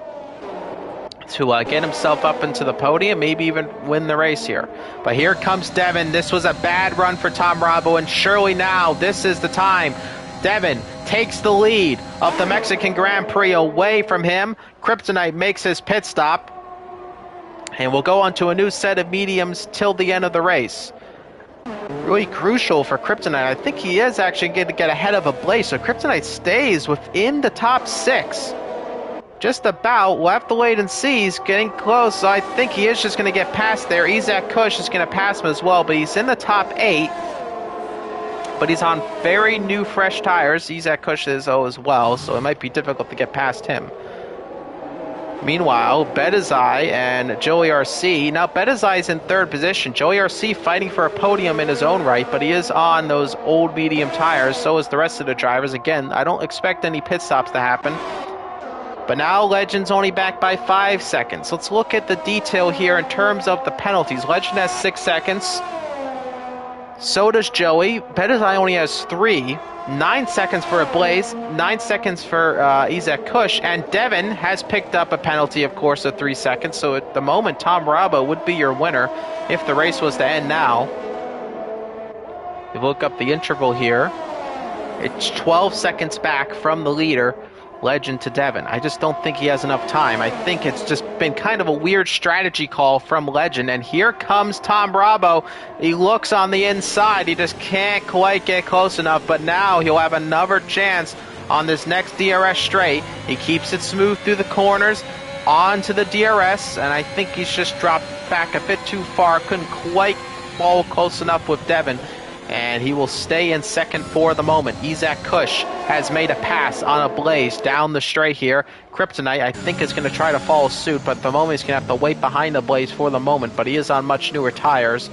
to get himself up into the podium, maybe even win the race here? But here comes Devin. This was a bad run for Tom Rabo, and surely now this is the time. Devin takes the lead of the Mexican Grand Prix away from him. Kryptonite makes his pit stop, and we'll go on to a new set of mediums till the end of the race. Really crucial for Kryptonite. I think he is actually going to get ahead of Ablaze, so Kryptonite stays within the top 6. Just about. We'll have to wait and see. He's getting close, so I think he is just going to get past there. Isaac Kush is going to pass him as well, but he's in the top 8. But he's on very new, fresh tires. Isaac Kush is as well, so it might be difficult to get past him. Meanwhile, Betazai and Joey RC. Now, Betazai is in 3rd position. Joey RC fighting for a podium in his own right, but he is on those old medium tires. So is the rest of the drivers. Again, I don't expect any pit stops to happen. But now Legend's only back by 5 seconds. Let's look at the detail here in terms of the penalties. Legend has 6 seconds. So does Joey. Betazai only has 3. 9 seconds for Ablaze. 9 seconds for Isaac Kush. And Devin has picked up a penalty, of course, of 3 seconds. So at the moment, Tom Rabo would be your winner if the race was to end now. If you look up the interval here, it's 12 seconds back from the leader, Legend to Devin. I just don't think he has enough time. I think it's just been kind of a weird strategy call from Legend. And here comes Tom Rabo. He looks on the inside. He just can't quite get close enough. But now he'll have another chance on this next DRS straight. He keeps it smooth through the corners onto the DRS. And I think he's just dropped back a bit too far. Couldn't quite fall close enough with Devin. And he will stay in second for the moment. Isaac Kush has made a pass on Ablaze down the straight here. Kryptonite, I think, is going to try to follow suit, but at the moment he's going to have to wait behind Ablaze for the moment. But he is on much newer tires.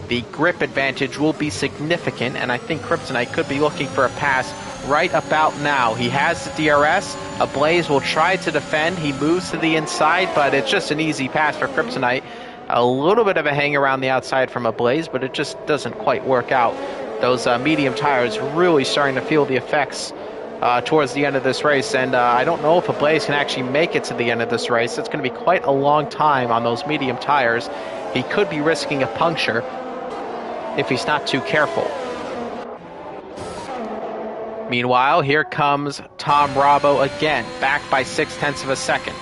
The grip advantage will be significant, and I think Kryptonite could be looking for a pass right about now. He has the DRS. Ablaze will try to defend. He moves to the inside, but it's just an easy pass for Kryptonite. A little bit of a hang around the outside from Ablaze, but it just doesn't quite work out. Those medium tires really starting to feel the effects towards the end of this race, and I don't know if Ablaze can actually make it to the end of this race. It's going to be quite a long time on those medium tires. He could be risking a puncture if he's not too careful. Meanwhile, here comes Tom Rabo again, back by 0.6 of a second.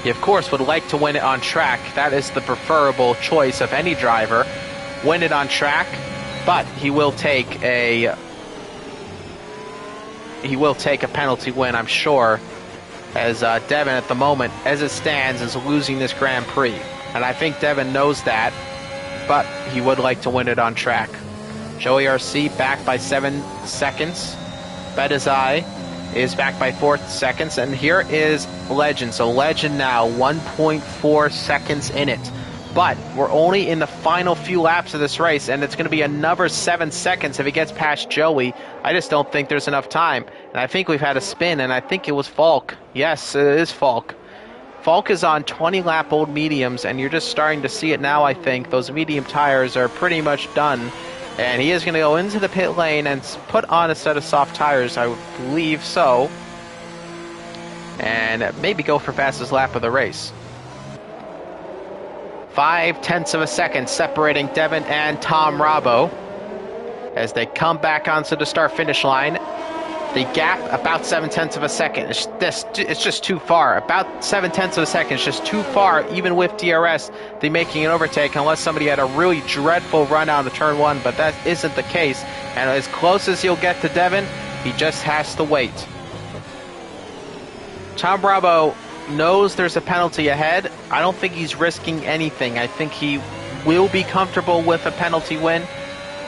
He, of course, would like to win it on track. That is the preferable choice of any driver. Win it on track, but he will take a penalty win, I'm sure, as Devin at the moment, as it stands, is losing this Grand Prix. And I think Devin knows that, but he would like to win it on track. Joey RC back by 7 seconds. Bedazai is back by 4 seconds. And here is Legend. So Legend now 1.4 seconds in it. But we're only in the final few laps of this race, and it's going to be another 7 seconds if he gets past Joey. I just don't think there's enough time. And I think we've had a spin, and I think it was Falk. Yes, it is Falk. Falk is on 20-lap-old mediums, and you're just starting to see it now, I think. Those medium tires are pretty much done. And he is going to go into the pit lane and put on a set of soft tires, I believe so. And maybe go for fastest lap of the race. 0.5 of a second separating Devin and Tom Rabo as they come back onto the start-finish line. The gap, about 0.7 of a second. It's just too far. About 0.7 of a second. It's just too far, even with DRS, the making an overtake, unless somebody had a really dreadful run out of turn 1, but that isn't the case. And as close as he'll get to Devin, he just has to wait. Tom Bravo knows there's a penalty ahead. I don't think he's risking anything. I think he will be comfortable with a penalty win.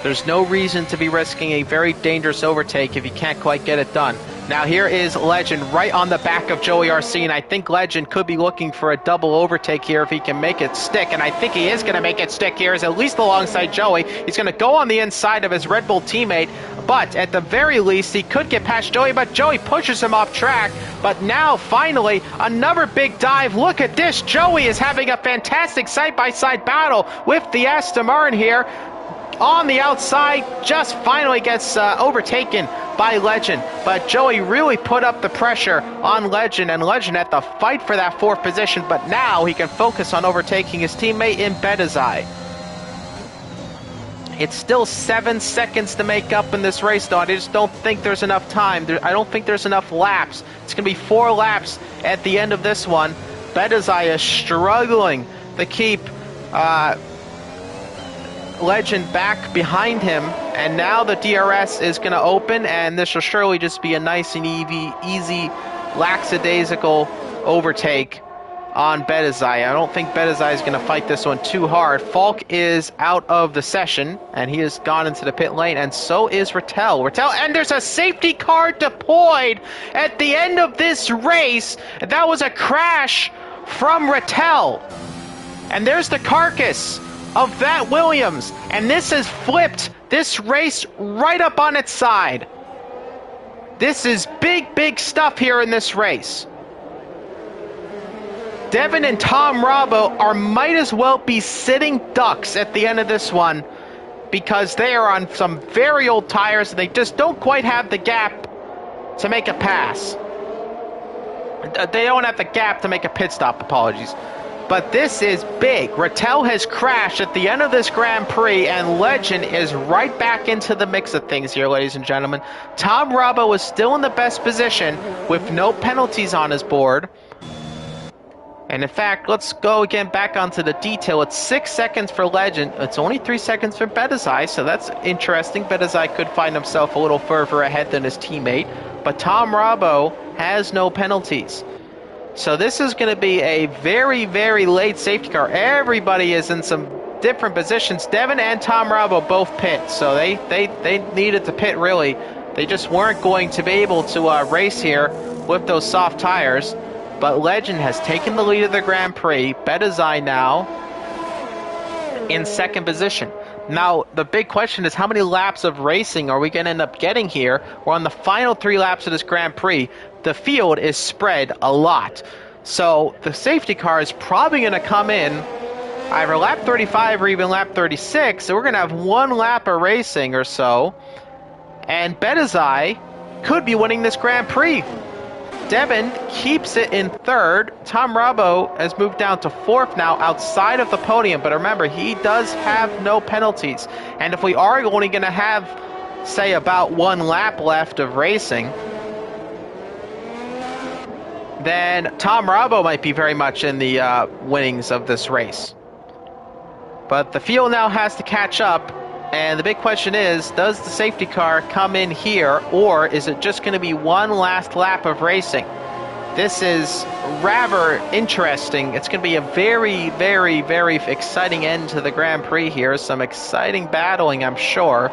There's no reason to be risking a very dangerous overtake if you can't quite get it done. Now here is Legend right on the back of Joey RC, and I think Legend could be looking for a double overtake here if he can make it stick, and I think he is going to make it stick here, is at least alongside Joey. He's going to go on the inside of his Red Bull teammate, but at the very least he could get past Joey, but Joey pushes him off track. But now finally another big dive. Look at this. Joey is having a fantastic side-by-side battle with the Aston Martin here. On the outside, just finally gets overtaken by Legend. But Joey really put up the pressure on Legend, and Legend had to fight for that 4th position, but now he can focus on overtaking his teammate in Bedazai. It's still 7 seconds to make up in this race, though. I just don't think there's enough time. I don't think there's enough laps. It's going to be 4 laps at the end of this one. Bedazai is struggling to keep Legend back behind him, and now the DRS is going to open, and this will surely just be a nice and easy lackadaisical overtake on Bedazai. I don't think Bedazai is going to fight this one too hard. Falk is out of the session, and he has gone into the pit lane, and so is Rattel. And there's a safety car deployed at the end of this race. That was a crash from Rattel. And there's the carcass of that Williams, and this has flipped this race right up on its side. This is big stuff here in this race. Devin and Tom Rabo might as well be sitting ducks at the end of this one, because they are on some very old tires and they just don't quite have the gap to make a pass. They don't have the gap to make a pit stop, apologies. But this is big. Rattel has crashed at the end of this Grand Prix, and Legend is right back into the mix of things here, ladies and gentlemen. Tom Rabo is still in the best position with no penalties on his board. And in fact, let's go again back onto the detail. It's 6 seconds for Legend. It's only 3 seconds for Bedazai, so that's interesting. Bedazai could find himself a little further ahead than his teammate. But Tom Rabo has no penalties. So this is going to be a very late safety car. Everybody is in some different positions. Devin and Tom Rabo both pit, so they needed to pit, really. They just weren't going to be able to race here with those soft tires. But Legend has taken the lead of the Grand Prix. Bedazai now in 2nd position. Now, the big question is, how many laps of racing are we going to end up getting here? We're on the final 3 laps of this Grand Prix. The field is spread a lot. So the safety car is probably going to come in either lap 35 or even lap 36. So we're going to have 1 lap of racing or so. And Bedazai could be winning this Grand Prix. Devin keeps it in 3rd. Tom Rabo has moved down to 4th now, outside of the podium. But remember, he does have no penalties. And if we are only going to have, say, about 1 lap left of racing, then Tom Rabo might be very much in the winnings of this race. But the field now has to catch up. And the big question is, does the safety car come in here, or is it just going to be 1 last lap of racing? This is rather interesting. It's going to be a very, very, very exciting end to the Grand Prix here. Some exciting battling, I'm sure.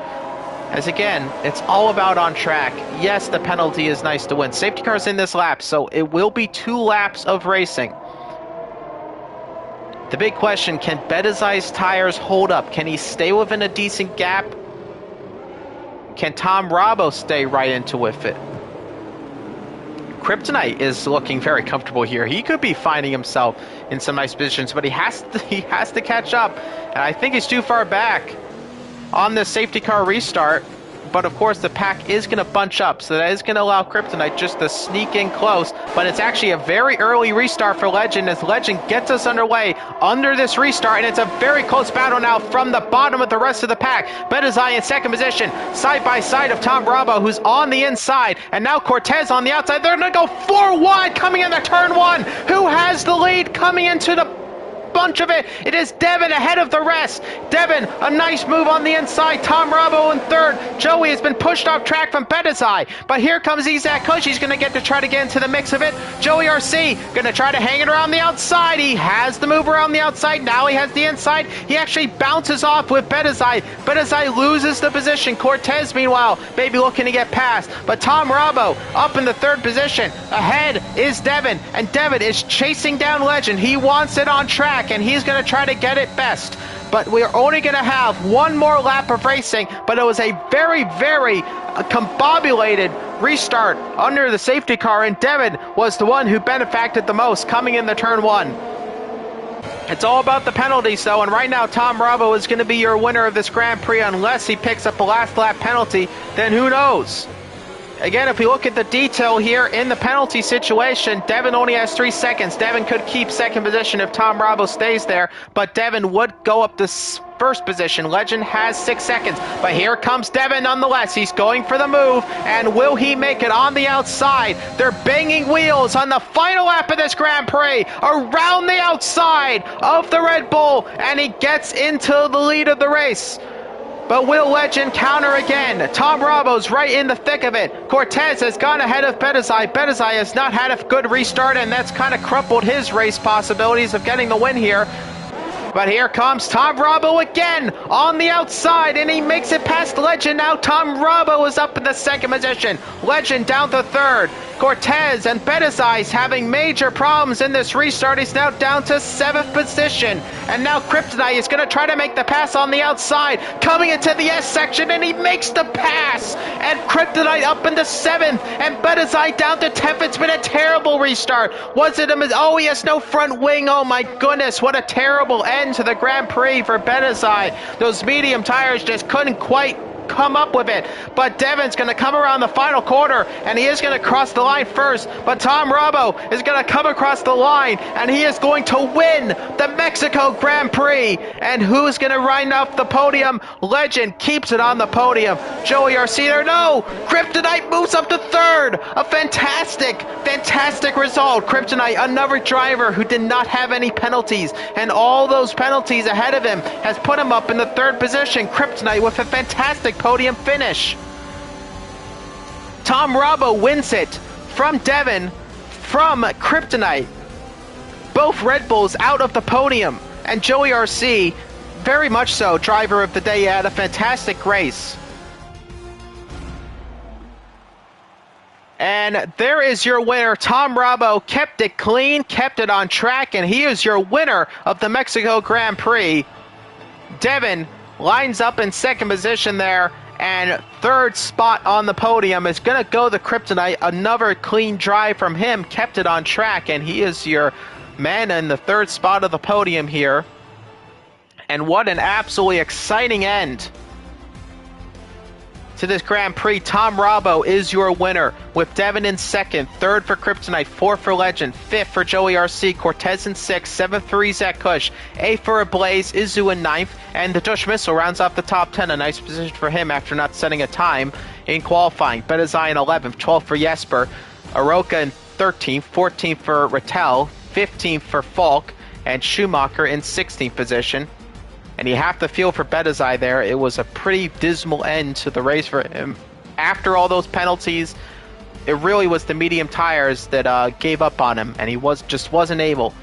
As again, it's all about on track. Yes, the penalty is nice to win. Safety car's in this lap, so it will be 2 laps of racing. The big question, can Betazai's tires hold up? Can he stay within a decent gap? Can Tom Rabo stay right into with it? Kryptonite is looking very comfortable here. He could be finding himself in some nice positions, but he has to catch up. And I think he's too far back on the safety car restart. But of course the pack is going to bunch up, so that is going to allow Kryptonite just to sneak in close. But it's actually a very early restart for Legend as Legend gets us underway under this restart, and it's a very close battle now from the bottom of the rest of the pack. Betazai in second position, side by side of Tom Bravo, who's on the inside, and now Cortez on the outside. They're going to go 4 wide coming into turn 1. Who has the lead coming into the bunch of it? It is Devin ahead of the rest. Devin, a nice move on the inside. Tom Rabo in third. Joey has been pushed off track from Betazai, but here comes Isaac Kush. He's going to get to try to get into the mix of it. Joey RC going to try to hang it around the outside. He has the move around the outside. Now he has the inside. He actually bounces off with Betazai. Betazai loses the position. Cortez, meanwhile, maybe looking to get past, but Tom Rabo up in the third position. Ahead is Devin, and Devin is chasing down Legend. He wants it on track, and he's going to try to get it best. But we're only going to have 1 more lap of racing, but it was a very, very combobulated restart under the safety car, and Devin was the one who benefited the most coming in the turn 1. It's all about the penalties, though, and right now Tom Bravo is going to be your winner of this Grand Prix unless he picks up a last lap penalty. Then who knows? Again, if we look at the detail here in the penalty situation, Devin only has 3 seconds. Devin could keep second position if Tom Bravo stays there, but Devin would go up to first position. Legend has 6 seconds, but here comes Devin nonetheless. He's going for the move, and will he make it on the outside? They're banging wheels on the final lap of this Grand Prix around the outside of the Red Bull, and he gets into the lead of the race. But will Legend counter again? Tom Rabo's right in the thick of it. Cortez has gone ahead of Betazai. Betazai has not had a good restart, and that's kind of crumpled his race possibilities of getting the win here. But here comes Tom Rabo again on the outside, and he makes it past Legend. Now Tom Rabo is up in the second position. Legend down to third. Cortez and Betazai having major problems in this restart. He's now down to 7th position. And now Kryptonite is going to try to make the pass on the outside, coming into the S section, and he makes the pass. And Kryptonite up into 7th, and Betazai down to 10th. It's been a terrible restart. Was it a... Oh, he has no front wing. Oh my goodness, what a terrible end to the Grand Prix for Betazai. Those medium tires just couldn't quite come up with it, but Devin's going to come around the final quarter, and he is going to cross the line first, but Tom Rabo is going to come across the line, and he is going to win the Mexico Grand Prix. And who's going to ride up the podium? Legend keeps it on the podium. Joey Arceder, no! Kryptonite moves up to third. A fantastic result. Kryptonite, another driver who did not have any penalties, and all those penalties ahead of him has put him up in the third position. Kryptonite with a fantastic podium finish. Tom Rabo wins it from Devin, from Kryptonite. Both Red Bulls out of the podium, and Joey RC, very much so, driver of the day. Had a fantastic race. And there is your winner. Tom Rabo kept it clean, kept it on track, and he is your winner of the Mexico Grand Prix. Devin lines up in second position there, and third spot on the podium is going to go to Kryptonite. Another clean drive from him, kept it on track, and he is your man in the third spot of the podium here. And what an absolutely exciting end to this Grand Prix. Tom Rabo is your winner, with Devin in second, third for Kryptonite, fourth for Legend, fifth for Joey RC, Cortez in sixth, seventh for Isaac Kush, eighth for Ablaze, Izu in ninth, and the Dush Missile rounds off the top 10. A nice position for him after not setting a time in qualifying. Betazai in 11th, 12th for Jesper, Aroka in 13th, 14th for Rattel, 15th for Falk, and Schumacher in 16th position. And you have to feel for Betazai there. It was a pretty dismal end to the race for him. After all those penalties, it really was the medium tires that gave up on him, and he just wasn't able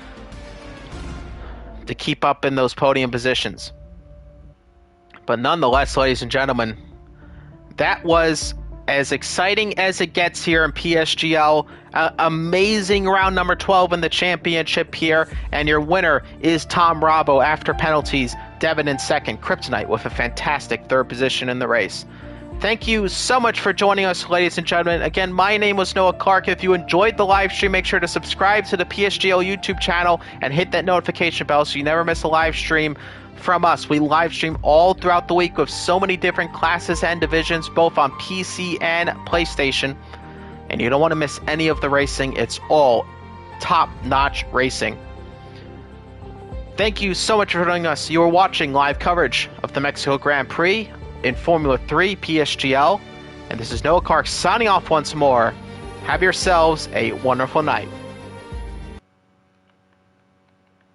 to keep up in those podium positions. But nonetheless, ladies and gentlemen, that was as exciting as it gets here in PSGL. Amazing round number 12 in the championship here, and your winner is Tom Bravo after penalties. Devin in second, Kryptonite with a fantastic third position in the race. Thank you so much for joining us, ladies and gentlemen. Again, my name was Noah Clark. If you enjoyed the live stream, make sure to subscribe to the PSGL YouTube channel and hit that notification bell so you never miss a live stream from us. We live stream all throughout the week with so many different classes and divisions, both on PC and PlayStation. And you don't want to miss any of the racing. It's all top-notch racing. Thank you so much for joining us. You are watching live coverage of the Mexico Grand Prix in Formula 3 PSGL. And this is Noah Clark signing off once more. Have yourselves a wonderful night.